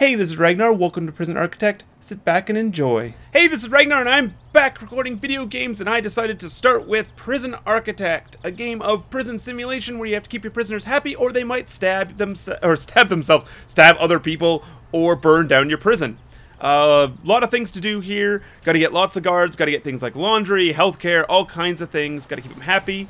Hey, this is Ragnar, welcome to Prison Architect, sit back and enjoy. Hey, this is Ragnar and I'm back recording video games, and I decided to start with Prison Architect, a game of prison simulation where you have to keep your prisoners happy or they might stab other people, or burn down your prison. Lot of things to do here, gotta get lots of guards, gotta get things like laundry, healthcare, all kinds of things, gotta keep them happy,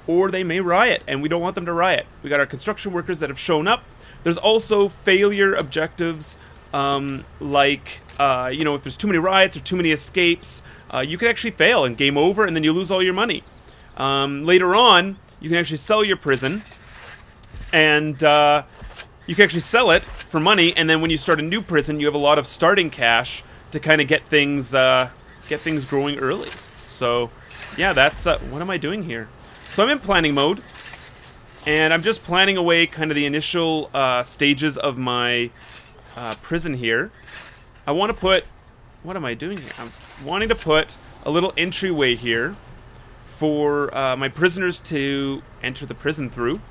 or they may riot, and we don't want them to riot. We got our construction workers that have shown up. There's also failure objectives, you know, if there's too many riots or too many escapes, you can actually fail and game over, and then you lose all your money. Later on, you can actually sell your prison, and you can actually sell it for money, and then when you start a new prison, you have a lot of starting cash to kind of get things growing early. So, yeah, that's what am I doing here? So I'm in planning mode. And I'm just planning away kind of the initial stages of my prison here. I want to put... What am I doing here? I'm wanting to put a little entryway here for my prisoners to enter the prison through.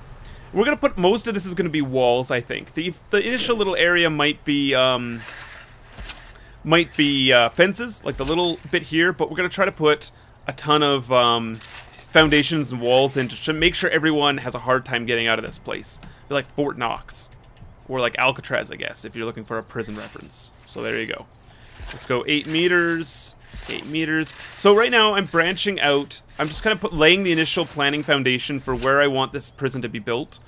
We're going to put... Most of this is going to be walls, I think. The initial little area might be fences, like the little bit here. But we're going to try to put a ton of... foundations and walls in to make sure everyone has a hard time getting out of this place. They're like Fort Knox. Or like Alcatraz, I guess, if you're looking for a prison reference. So there you go. Let's go 8 meters. 8 meters. So right now I'm branching out. I'm just kind of laying the initial planning foundation for where I want this prison to be built.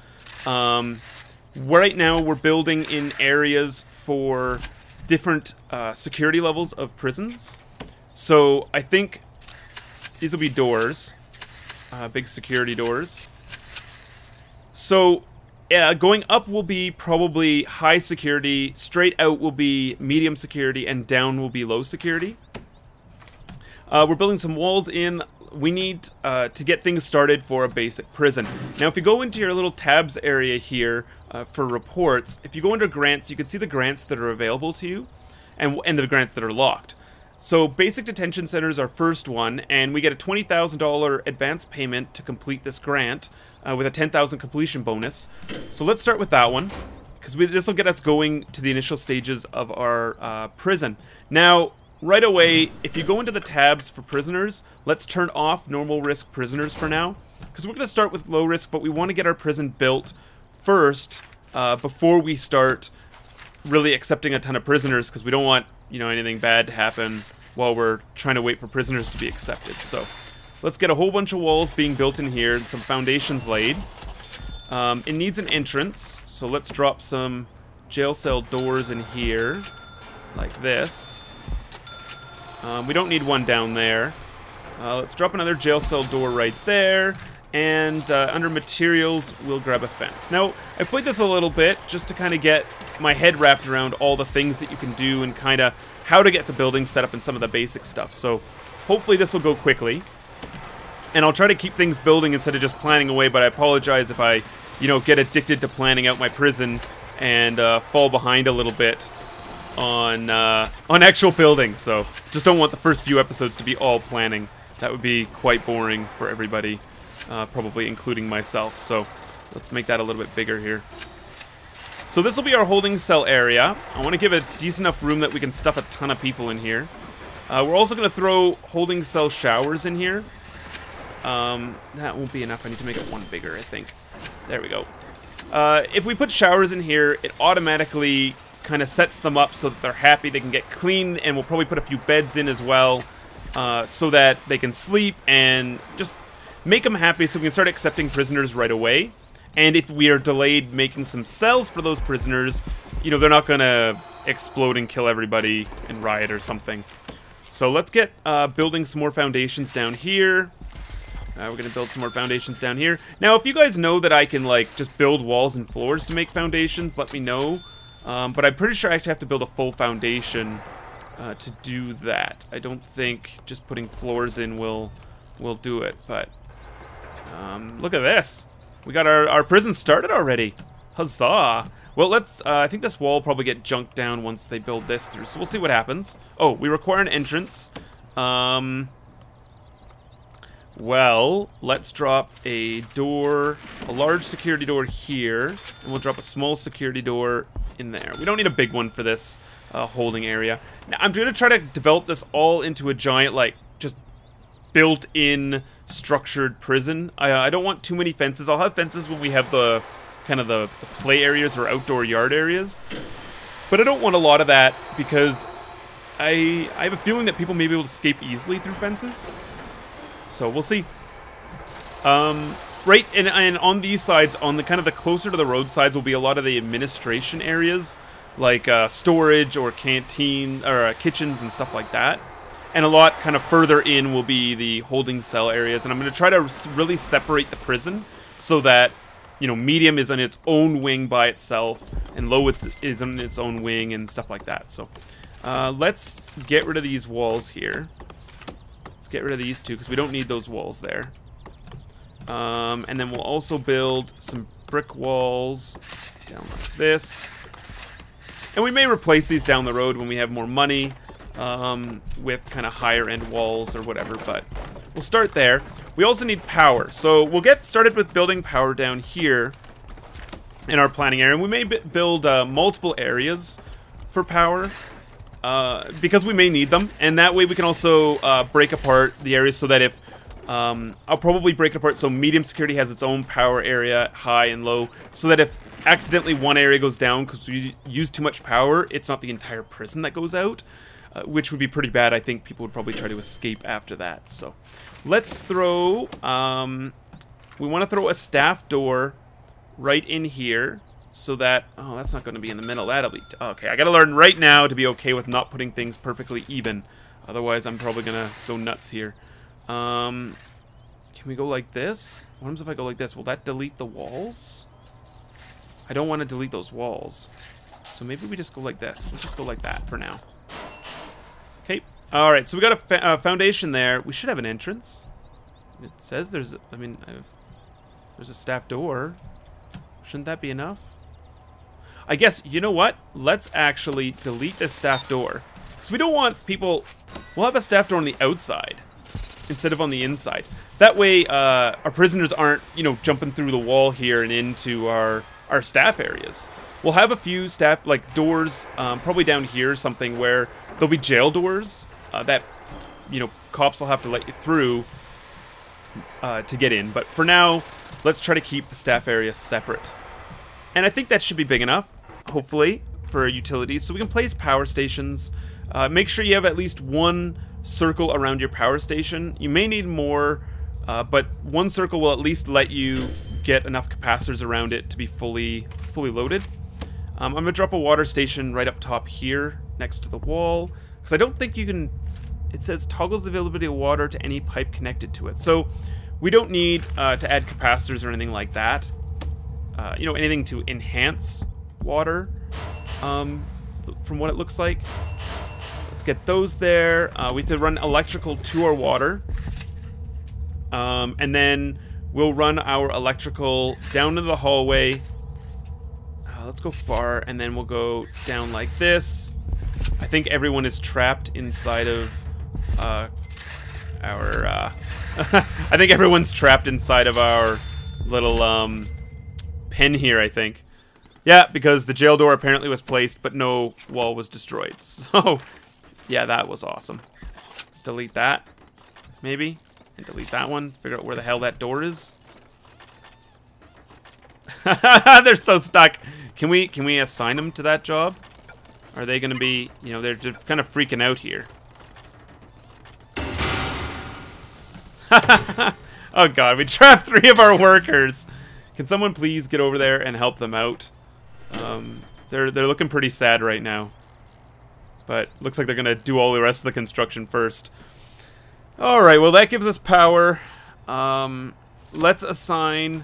Right now we're building in areas for different security levels of prisons. So I think these will be doors. Big security doors. So, going up will be probably high security, straight out will be medium security, and down will be low security. We're building some walls in. We need to get things started for a basic prison. Now, if you go into your little tabs area here for reports, if you go under grants, you can see the grants that are available to you, and the grants that are locked. So, Basic Detention Center is our first one, and we get a $20,000 advance payment to complete this grant with a $10,000 completion bonus. So let's start with that one, because this will get us going to the initial stages of our prison. Now, right away, if you go into the tabs for prisoners, let's turn off normal risk prisoners for now, because we're going to start with low risk, but we want to get our prison built first before we start really accepting a ton of prisoners, because we don't want, you know, anything bad to happen while we're trying to wait for prisoners to be accepted. So let's get a whole bunch of walls being built in here and some foundations laid. It needs an entrance, so let's drop some jail cell doors in here like this. We don't need one down there. Let's drop another jail cell door right there. And under materials, we'll grab a fence. Now, I played this a little bit just to kind of get my head wrapped around all the things that you can do and kind of how to get the building set up and some of the basic stuff. So, hopefully this will go quickly. And I'll try to keep things building instead of just planning away, but I apologize if I, you know, get addicted to planning out my prison and fall behind a little bit on actual building. So, just don't want the first few episodes to be all planning. That would be quite boring for everybody. Probably including myself, so let's make that a little bit bigger here. So this will be our holding cell area. I want to give a decent enough room that we can stuff a ton of people in here. We're also going to throw holding cell showers in here. That won't be enough. I need to make it one bigger, I think. There we go. If we put showers in here, it automatically kind of sets them up so that they're happy, they can get clean, and we'll probably put a few beds in as well, so that they can sleep and just make them happy so we can start accepting prisoners right away. And if we are delayed making some cells for those prisoners, you know, they're not going to explode and kill everybody and riot or something. So let's get building some more foundations down here. We're going to build some more foundations down here. Now, if you guys know that I can, like, just build walls and floors to make foundations, let me know. But I'm pretty sure I actually have to build a full foundation to do that. I don't think just putting floors in will do it, but... look at this. We got our prison started already. Huzzah. Well, let's, I think this wall will probably get junked down once they build this through. So we'll see what happens. Oh, we require an entrance. Well, let's drop a door, a large security door here, and we'll drop a small security door in there. We don't need a big one for this holding area. Now, I'm going to try to develop this all into a giant, like, just built-in structured prison. I don't want too many fences. I'll have fences when we have the kind of the play areas or outdoor yard areas. But I don't want a lot of that because I have a feeling that people may be able to escape easily through fences. So we'll see. Right, and on these sides, on the kind of the closer to the road sides, will be a lot of the administration areas, like storage or canteen or kitchens and stuff like that. And a lot kind of further in will be the holding cell areas. And I'm going to try to really separate the prison so that, you know, medium is on its own wing by itself, and low is on its own wing and stuff like that. So let's get rid of these walls here. Let's get rid of these two because we don't need those walls there. And then we'll also build some brick walls down like this. And we may replace these down the road when we have more money with kind of higher end walls or whatever, but we'll start there. We also need power, so we'll get started with building power down here in our planning area. And we may build multiple areas for power because we may need them, and that way we can also break apart the areas so that if I'll probably break it apart so medium security has its own power area, high and low, so that if accidentally one area goes down because we use too much power, it's not the entire prison that goes out, which would be pretty bad. I think people would probably try to escape after that. So let's throw, we want to throw a staff door right in here so that, oh, that's not going to be in the middle. That'll be, okay, I got to learn right now to be okay with not putting things perfectly even. Otherwise, I'm probably going to go nuts here. Can we go like this? What happens if I go like this? Will that delete the walls? I don't want to delete those walls. So maybe we just go like this. Let's just go like that for now. Okay. Alright, so we got a foundation there. We should have an entrance. It says there's, I mean, there's a staff door. Shouldn't that be enough? I guess, you know what? Let's actually delete this staff door. Because we don't want people... We'll have a staff door on the outside instead of on the inside. That way, our prisoners aren't, you know, jumping through the wall here and into our staff areas. We'll have a few staff, like, doors, probably down here or something, where there'll be jail doors that, you know, cops will have to let you through to get in. But for now, let's try to keep the staff area separate. And I think that should be big enough, hopefully, for utilities. So we can place power stations. Make sure you have at least one circle around your power station. You may need more, but one circle will at least let you get enough capacitors around it to be fully loaded. I'm going to drop a water station right up top here next to the wall, because I don't think you can... It says toggles the availability of water to any pipe connected to it. So we don't need to add capacitors or anything like that. You know, anything to enhance water, from what it looks like. Let's get those there. We have to run electrical to our water. And then we'll run our electrical down to the hallway. Let's go far, and then we'll go down like this. I think everyone is trapped inside of our... I think everyone's trapped inside of our little pen here, I think. Yeah, because the jail door apparently was placed, but no wall was destroyed. So, yeah, that was awesome. Let's delete that, maybe. And delete that one. Figure out where the hell that door is. They're so stuck. Can we assign them to that job? Are they going to be, you know, they're just kind of freaking out here. Oh god, we trapped 3 of our workers. Can someone please get over there and help them out? They're looking pretty sad right now. But looks like they're going to do all the rest of the construction first. Alright, well that gives us power. Let's assign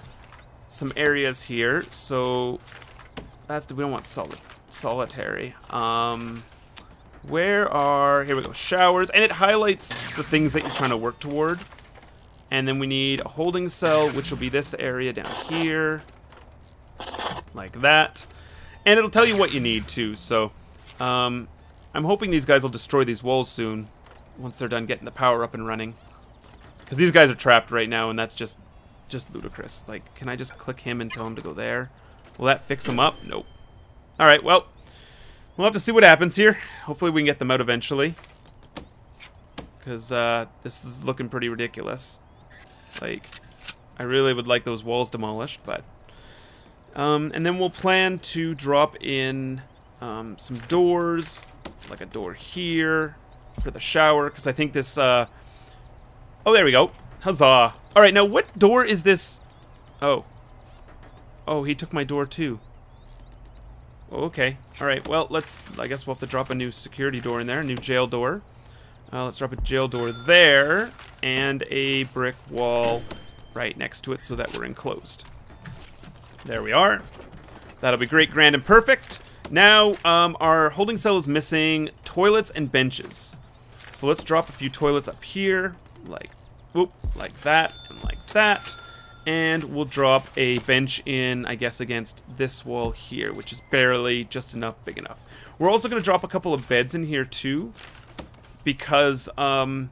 some areas here. So that's, we don't want solitary. Where are, here we go, showers, and it highlights the things that you're trying to work toward. And then we need a holding cell, which will be this area down here, like that. And it'll tell you what you need too. So I'm hoping these guys will destroy these walls soon once they're done getting the power up and running. Because these guys are trapped right now, and that's just ludicrous. Like, can I just click him and tell him to go there? Will that fix him up? Nope. Alright, well, we'll have to see what happens here. Hopefully we can get them out eventually. Because this is looking pretty ridiculous. Like, I really would like those walls demolished, but... and then we'll plan to drop in some doors, like a door here for the shower, because I think this... Oh, there we go. Huzzah. Alright, now what door is this? Oh. Oh, he took my door too. Oh, okay. Alright, well, I guess we'll have to drop a new security door in there, a new jail door. Let's drop a jail door there, and a brick wall right next to it so that we're enclosed. There we are. That'll be great, grand, and perfect. Now, our holding cell is missing toilets and benches. So let's drop a few toilets up here, like, whoop, like that, and like that. And we'll drop a bench in, I guess, against this wall here, which is barely just enough, big enough. We're also going to drop a couple of beds in here, too, because our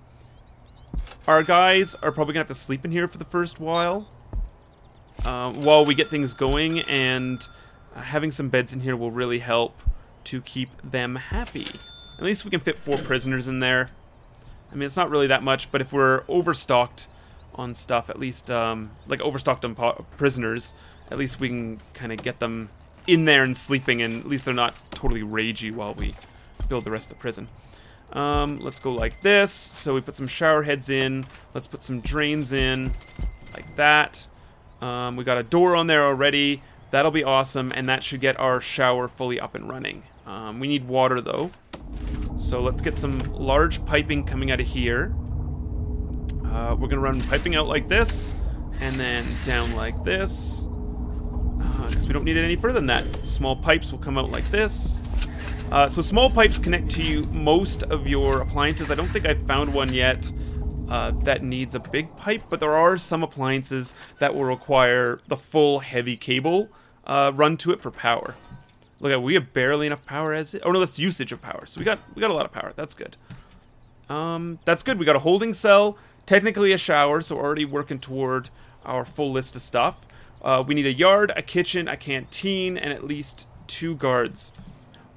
guys are probably going to have to sleep in here for the first while we get things going, and having some beds in here will really help to keep them happy. At least we can fit 4 prisoners in there. I mean, it's not really that much, but if we're overstocked on stuff, at least, like overstocked on prisoners, at least we can kind of get them in there and sleeping, and at least they're not totally ragey while we build the rest of the prison. Let's go like this. So we put some shower heads in. Let's put some drains in, like that. We got a door on there already. That'll be awesome, and that should get our shower fully up and running. We need water, though. So let's get some large piping coming out of here. We're going to run piping out like this, and then down like this. Because we don't need it any further than that. Small pipes will come out like this. So small pipes connect to most of your appliances. I don't think I've found one yet that needs a big pipe, but there are some appliances that will require the full heavy cable run to it for power. Look at, we have barely enough power as it. Oh no, that's usage of power. So we got a lot of power. That's good. That's good. We got a holding cell, technically a shower, so we're already working toward our full list of stuff. We need a yard, a kitchen, a canteen, and at least 2 guards.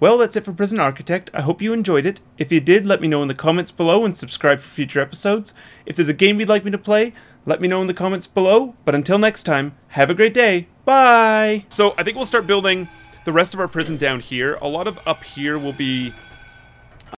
Well, that's it for Prison Architect. I hope you enjoyed it. If you did, let me know in the comments below and subscribe for future episodes. If there's a game you'd like me to play, let me know in the comments below. But until next time, have a great day. Bye! So I think we'll start building the rest of our prison down here. A lot of up here will be